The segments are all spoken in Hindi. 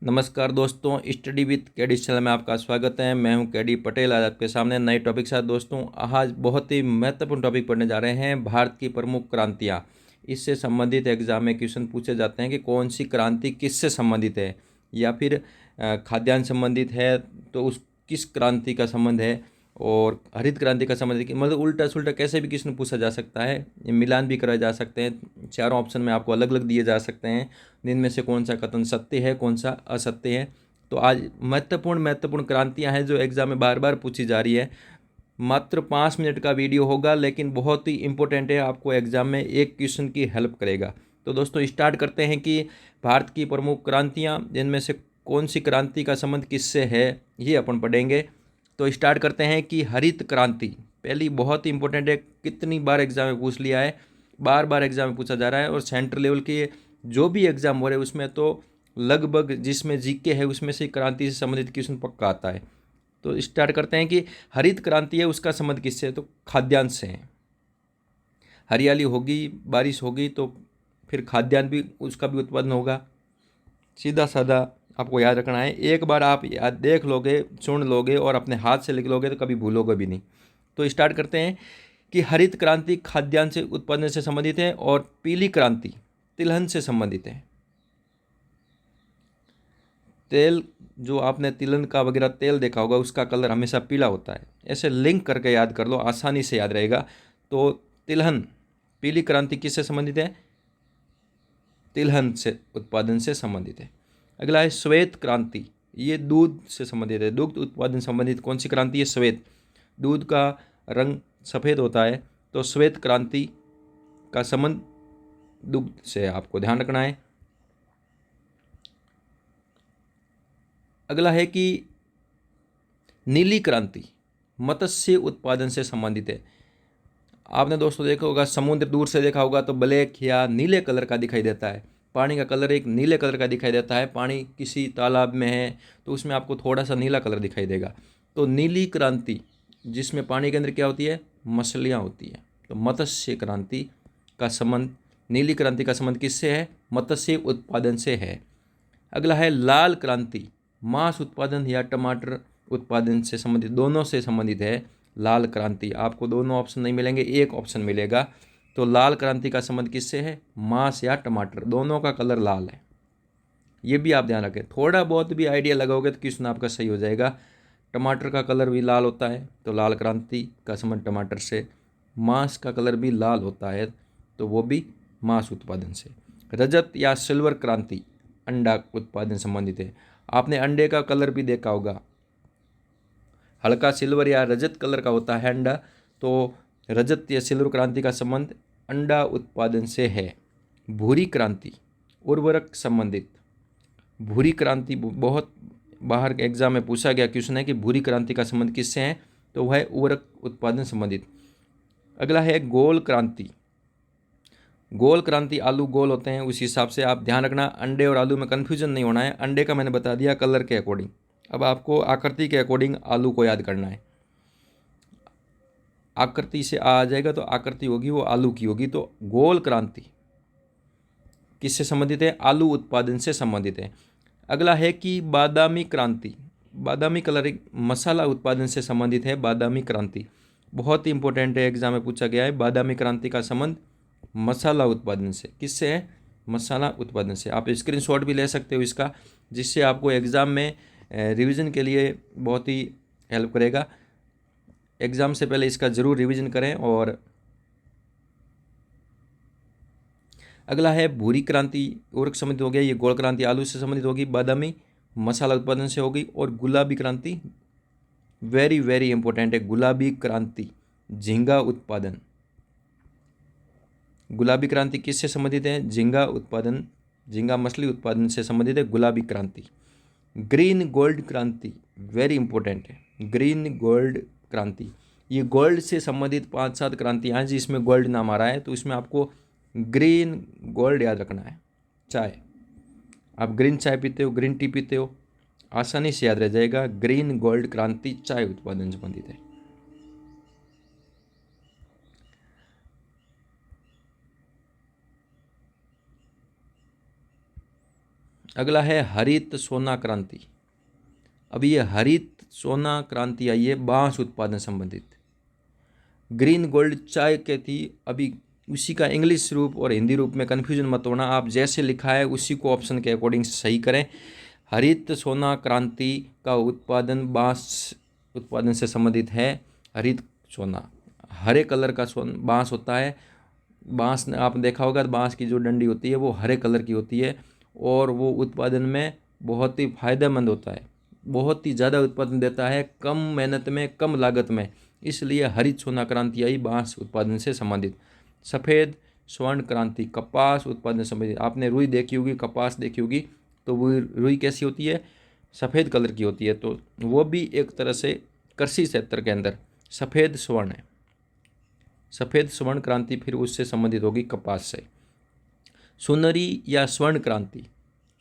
नमस्कार दोस्तों, स्टडी विद केडी चैनल में आपका स्वागत है। मैं हूं केडी पटेल। आज आपके सामने नए टॉपिक के साथ दोस्तों आज बहुत ही महत्वपूर्ण टॉपिक पढ़ने जा रहे हैं, भारत की प्रमुख क्रांतियां। इससे संबंधित एग्जाम में क्वेश्चन पूछे जाते हैं कि कौन सी क्रांति किससे संबंधित है, या फिर खाद्यान्न संबंधित है तो उस किस क्रांति का संबंध है, और हरित क्रांति का संबंध है। मतलब उल्टा सुल्टा कैसे भी क्वेश्चन पूछा जा सकता है, मिलान भी कराए जा सकते हैं। चारों ऑप्शन में आपको अलग अलग दिए जा सकते हैं, इनमें से कौन सा कथन सत्य है, कौन सा असत्य है। तो आज महत्वपूर्ण क्रांतियां हैं जो एग्जाम में बार बार पूछी जा रही है। मात्र 5 मिनट का वीडियो होगा, लेकिन बहुत ही इंपॉर्टेंट है, आपको एग्जाम में एक क्वेश्चन की हेल्प करेगा। तो दोस्तों स्टार्ट करते हैं कि भारत की प्रमुख क्रांतियां, जिनमें से कौन सी क्रांति का संबंध किससे है, ये अपन पढ़ेंगे। तो स्टार्ट करते हैं कि हरित क्रांति पहली बहुत ही इंपॉर्टेंट है, कितनी बार एग्जाम में पूछ लिया है, बार बार एग्जाम में पूछा जा रहा है। और सेंट्रल लेवल के जो भी एग्जाम हो रहे हैं उसमें तो लगभग जिसमें जीके है उसमें से क्रांति से संबंधित क्वेश्चन पक्का आता है। तो स्टार्ट करते हैं कि हरित क्रांति है, उसका संबंध किससे है, तो खाद्यान्न से है। हरियाली होगी, बारिश होगी तो फिर खाद्यान्न भी, उसका भी उत्पादन होगा। सीधा साधा आपको याद रखना है। एक बार आप याद देख लोगे, सुन लोगे और अपने हाथ से लिख लोगे तो कभी भूलोगे भी नहीं। तो स्टार्ट करते हैं कि हरित क्रांति खाद्यान्न से उत्पादन से संबंधित है, और पीली क्रांति तिलहन से संबंधित है। तेल, जो आपने तिलहन का वगैरह तेल देखा होगा, उसका कलर हमेशा पीला होता है। ऐसे लिंक करके याद कर लो, आसानी से याद रहेगा। तो तिलहन पीली क्रांति किससे संबंधित है, तिलहन से उत्पादन से संबंधित है। अगला है श्वेत क्रांति, ये दूध से संबंधित है। दुग्ध उत्पादन संबंधित कौन सी क्रांति है, श्वेत। दूध का रंग सफ़ेद होता है, तो श्वेत क्रांति का संबंध दुग्ध से आपको ध्यान रखना है। अगला है कि नीली क्रांति मत्स्य उत्पादन से संबंधित है। आपने दोस्तों देखा होगा, समुद्र दूर से देखा होगा तो ब्लैक या नीले कलर का दिखाई देता है। पानी का कलर एक नीले कलर का दिखाई देता है। पानी किसी तालाब में है तो उसमें आपको थोड़ा सा नीला कलर दिखाई देगा। तो नीली क्रांति जिसमें पानी के अंदर क्या होती है, मछलियाँ होती हैं। तो मत्स्य क्रांति का संबंध, नीली क्रांति का संबंध किससे है, मत्स्य उत्पादन से है। अगला है लाल क्रांति, मांस उत्पादन या टमाटर उत्पादन से संबंधित, दोनों से संबंधित है लाल क्रांति। आपको दोनों ऑप्शन नहीं मिलेंगे, एक ऑप्शन मिलेगा। तो लाल क्रांति का संबंध किससे है, मांस या टमाटर, दोनों का कलर लाल है। ये भी आप ध्यान रखें, थोड़ा बहुत भी आइडिया लगाओगे तो क्वेश्चन आपका सही हो जाएगा। टमाटर का कलर भी लाल होता है, तो लाल क्रांति का संबंध टमाटर से। मांस का कलर भी लाल होता है, तो वो भी मांस उत्पादन से। रजत या सिल्वर क्रांति अंडा उत्पादन संबंधित है। आपने अंडे का कलर भी देखा होगा, हल्का सिल्वर या रजत कलर का होता है अंडा। तो रजत या सिल्वर क्रांति का संबंध अंडा उत्पादन से है। भूरी क्रांति उर्वरक संबंधित। भूरी क्रांति बहुत बाहर के एग्जाम में पूछा गया क्वेश्चन है कि भूरी क्रांति का संबंध किससे है, तो वह है उर्वरक उत्पादन संबंधित। अगला है गोल क्रांति। गोल क्रांति, आलू गोल होते हैं, उस हिसाब से आप ध्यान रखना। अंडे और आलू में कन्फ्यूजन नहीं होना है। अंडे का मैंने बता दिया कलर के अकॉर्डिंग, अब आपको आकृति के अकॉर्डिंग आलू को याद करना है। आकृति से आ जाएगा तो आकृति होगी वो आलू की होगी। तो गोल क्रांति किससे संबंधित है, आलू उत्पादन से संबंधित है। अगला है कि बादामी क्रांति, बादामी कलर एक मसाला उत्पादन से संबंधित है। बादामी क्रांति बहुत ही इंपॉर्टेंट है, एग्जाम में पूछा गया है। बादामी क्रांति का संबंध मसाला उत्पादन से, किससे है, मसाला उत्पादन से। आप स्क्रीनशॉट भी ले सकते हो इसका, जिससे आपको एग्ज़ाम में रिवीजन के लिए बहुत ही हेल्प करेगा। एग्ज़ाम से पहले इसका ज़रूर रिवीजन करें। और अगला है भूरी क्रांति उर्वरक संबंधित हो गया, ये गोल क्रांति आलू से संबंधित होगी, बादामी मसाला उत्पादन से होगी। और गुलाबी क्रांति वेरी वेरी इंपॉर्टेंट है, गुलाबी क्रांति झींगा उत्पादन। गुलाबी क्रांति किससे संबंधित है, झींगा उत्पादन, झींगा मछली उत्पादन से संबंधित है गुलाबी क्रांति। ग्रीन गोल्ड क्रांति वेरी इंपॉर्टेंट है, ग्रीन गोल्ड क्रांति, ये गोल्ड से संबंधित 5-7 क्रांतियाँ हैं जिसमें गोल्ड नाम आ रहा है, तो इसमें आपको ग्रीन गोल्ड याद रखना है। चाय, आप ग्रीन चाय पीते हो, ग्रीन टी पीते हो, आसानी से याद रह जाएगा। ग्रीन गोल्ड क्रांति चाय उत्पादन से संबंधित है। अगला है हरित सोना क्रांति। अब ये हरित सोना क्रांति आई है बांस उत्पादन संबंधित। ग्रीन गोल्ड चाय के थी, अभी उसी का इंग्लिश रूप और हिंदी रूप में कन्फ्यूजन मत होना, आप जैसे लिखा है उसी को ऑप्शन के अकॉर्डिंग सही करें। हरित सोना क्रांति का उत्पादन बांस उत्पादन से संबंधित है। हरित सोना, हरे कलर का बांस होता है। बांस आप देखा होगा, बांस की जो डंडी होती है वो हरे कलर की होती है और वो उत्पादन में बहुत ही फायदेमंद होता है, बहुत ही ज़्यादा उत्पादन देता है, कम मेहनत में, कम लागत में। इसलिए हरित सोना क्रांति आई बांस उत्पादन से संबंधित। सफ़ेद स्वर्ण क्रांति कपास उत्पादन से संबंधित। आपने रुई देखी होगी, कपास देखी होगी, तो वो रुई कैसी होती है? सफ़ेद कलर की होती है। तो वो भी एक तरह से कृषि क्षेत्र के अंदर सफ़ेद स्वर्ण है। सफ़ेद स्वर्ण क्रांति फिर उससे संबंधित होगी कपास से। सुनहरी या स्वर्ण क्रांति,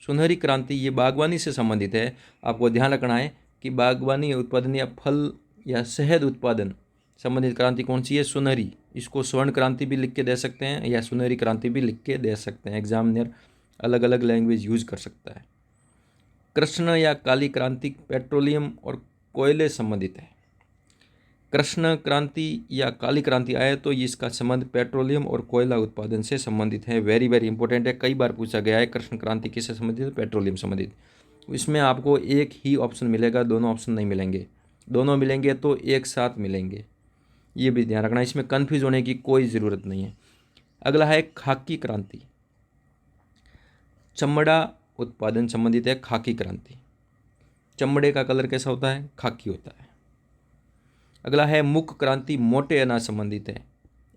सुनहरी क्रांति ये बागवानी से संबंधित है। आपको ध्यान रखना है कि बागवानी उत्पादन या फल या शहद उत्पादन संबंधित क्रांति कौन सी है? सुनहरी। इसको स्वर्ण क्रांति भी लिख के दे सकते हैं या सुनहरी क्रांति भी लिख के दे सकते हैं। एग्जामिनर अलग अलग लैंग्वेज यूज कर सकता है। कृष्ण या काली क्रांति पेट्रोलियम और कोयले संबंधित है। कृष्ण क्रांति या काली क्रांति आए तो इसका संबंध पेट्रोलियम और कोयला उत्पादन से संबंधित है। वेरी वेरी इंपॉर्टेंट है, कई बार पूछा गया है। कृष्ण क्रांति किससे संबंधित है? पेट्रोलियम संबंधित। इसमें आपको एक ही ऑप्शन मिलेगा, दोनों ऑप्शन नहीं मिलेंगे। दोनों मिलेंगे तो एक साथ मिलेंगे, ये भी ध्यान रखना, इसमें कन्फ्यूज होने की कोई ज़रूरत नहीं है। अगला है खाकी क्रांति। चमड़ा उत्पादन संबंधित है खाकी क्रांति। चमड़े का कलर कैसा होता है? खाकी होता है। अगला है मुख क्रांति, मोटे अनाज संबंधित है।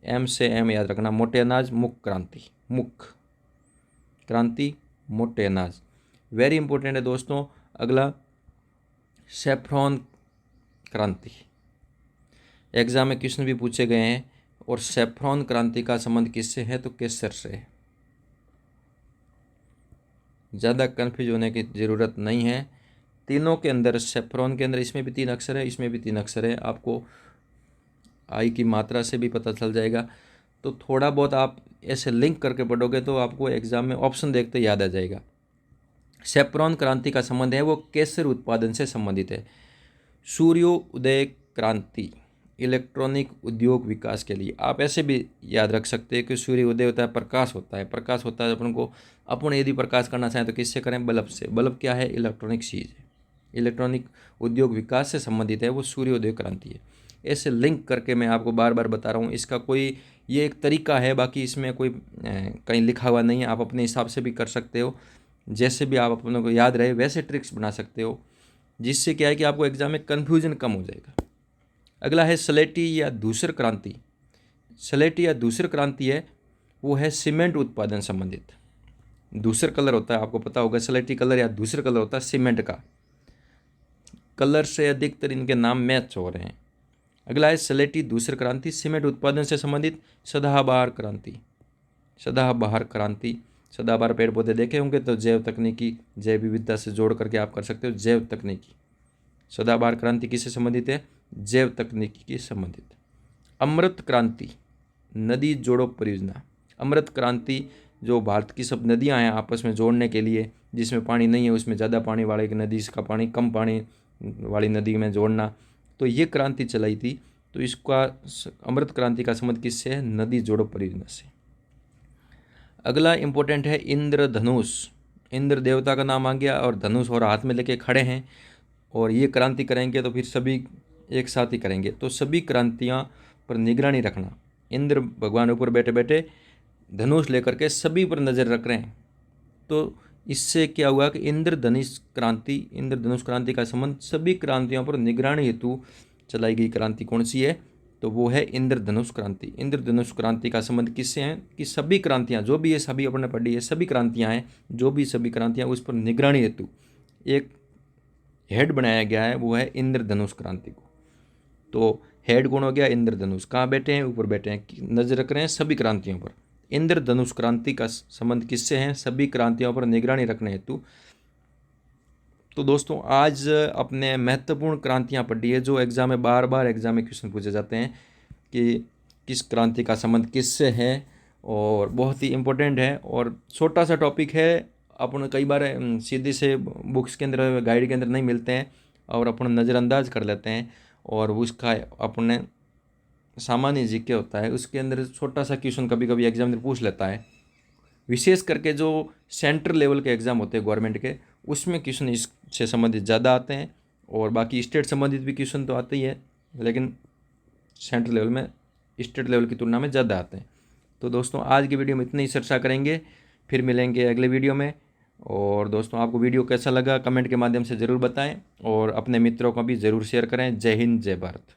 एम से एम याद रखना, मोटे अनाज मुख क्रांति। मुख क्रांति मोटे अनाज, वेरी इंपॉर्टेंट है दोस्तों। अगला सैफ्रॉन क्रांति, एग्जाम में क्वेश्चन भी पूछे गए हैं। और सैफ्रॉन क्रांति का संबंध किससे है? तो केसर से है। ज़्यादा कन्फ्यूज होने की ज़रूरत नहीं है। तीनों के अंदर, सैफ्रॉन के अंदर इसमें भी 3 अक्षर है, इसमें भी 3 अक्षर है। आपको आई की मात्रा से भी पता चल जाएगा। तो थोड़ा बहुत आप ऐसे लिंक करके पढ़ोगे तो आपको एग्जाम में ऑप्शन देखते याद आ जाएगा। सैफ्रॉन क्रांति का संबंध है वो केसर उत्पादन से संबंधित है। सूर्योदय क्रांति इलेक्ट्रॉनिक उद्योग विकास के लिए, आप ऐसे भी याद रख सकते हैं कि सूर्योदय होता है, प्रकाश होता है। प्रकाश होता है अपन यदि प्रकाश करना चाहें तो किससे करें? बल्ब से। बल्ब क्या है? इलेक्ट्रॉनिक चीज़ है, इलेक्ट्रॉनिक उद्योग विकास से संबंधित है, वो सूर्योदय क्रांति है। ऐसे लिंक करके मैं आपको बार बार बता रहा हूँ। इसका कोई ये एक तरीका है, बाकी इसमें कोई कहीं लिखा हुआ नहीं है। आप अपने हिसाब से भी कर सकते हो, जैसे भी आप अपनों को याद रहे वैसे ट्रिक्स बना सकते हो, जिससे क्या है कि आपको एग्जाम में कन्फ्यूजन कम हो जाएगा। अगला है स्लेटी या धूसर क्रांति। स्लेटी या धूसर क्रांति है वो है सीमेंट उत्पादन संबंधित। धूसर कलर होता है, आपको पता होगा, स्लेटी कलर या धूसर कलर होता है सीमेंट का। कलर से अधिकतर इनके नाम मैच हो रहे हैं। अगला है स्लेटी धूसर क्रांति सीमेंट उत्पादन से संबंधित। सदाबहार क्रांति, सदाबहार क्रांति, सदाबहार पेड़ पौधे देखे होंगे तो जैव तकनीकी, जैव विविधता से जोड़ करके आप कर सकते हो जैव तकनीकी। सदाबहार क्रांति किससे संबंधित है? जैव तकनीकी के संबंधित। अमृत क्रांति नदी जोड़ो परियोजना। अमृत क्रांति जो भारत की सब नदियां हैं आपस में जोड़ने के लिए, जिसमें पानी नहीं है उसमें ज़्यादा पानी वाली नदी का पानी कम पानी वाली नदी में जोड़ना, तो ये क्रांति चलाई थी। तो इसका अमृत क्रांति का संबंध किससे है? नदी जोड़ो परियोजना से। अगला इंपॉर्टेंट है इंद्रधनुष। इंद्र देवता का नाम आ गया और धनुष और हाथ में लेके खड़े हैं, और ये क्रांति करेंगे तो फिर सभी एक साथ ही करेंगे। तो सभी क्रांतियाँ पर निगरानी रखना। इंद्र भगवान ऊपर बैठे बैठे धनुष लेकर के सभी पर नज़र रख रहे हैं। तो इससे क्या हुआ कि इंद्रधनुष क्रांति का संबंध सभी क्रांतियों पर निगरानी हेतु चलाई गई क्रांति कौन सी है? तो वो है इंद्रधनुष क्रांति। इंद्रधनुष क्रांति का संबंध किससे है? कि सभी क्रांतियाँ जो भी ये सभी अपने पढ़ी है, सभी क्रांतियाँ हैं, जो भी सभी क्रांतियाँ उस पर निगरानी हेतु एक हेड बनाया गया है, वो है इंद्रधनुष क्रांति को। तो हेड कौन हो गया? इंद्रधनुष। कहाँ बैठे हैं? ऊपर बैठे हैं, नजर रख रहे हैं सभी क्रांतियों पर। इंद्रधनुष क्रांति का संबंध किससे है? सभी क्रांतियों पर निगरानी रखने हेतु। तो दोस्तों आज अपने महत्वपूर्ण क्रांतियाँ पढ़ी है जो एग्जाम में बार बार एग्जाम में क्वेश्चन पूछे जाते हैं कि किस क्रांति का संबंध किससे है, और बहुत ही इम्पोर्टेंट है और छोटा सा टॉपिक है। अपन कई बार सीधे से बुक्स के अंदर, गाइड के अंदर नहीं मिलते हैं और अपन नज़रअंदाज कर लेते हैं, और उसका अपने सामान्य जीके होता है उसके अंदर छोटा सा क्वेश्चन कभी कभी एग्जामिनर पूछ लेता है। विशेष करके जो सेंट्रल लेवल के एग्ज़ाम होते हैं गवर्नमेंट के, उसमें क्वेश्चन इससे संबंधित ज़्यादा आते हैं, और बाकी स्टेट संबंधित भी क्वेश्चन तो आते ही है, लेकिन सेंट्रल लेवल में स्टेट लेवल की तुलना में ज़्यादा आते हैं। तो दोस्तों आज की वीडियो में इतनी ही चर्चा करेंगे, फिर मिलेंगे अगले वीडियो में। और दोस्तों आपको वीडियो कैसा लगा कमेंट के माध्यम से ज़रूर बताएं, और अपने मित्रों को भी ज़रूर शेयर करें। जय हिंद, जय भारत।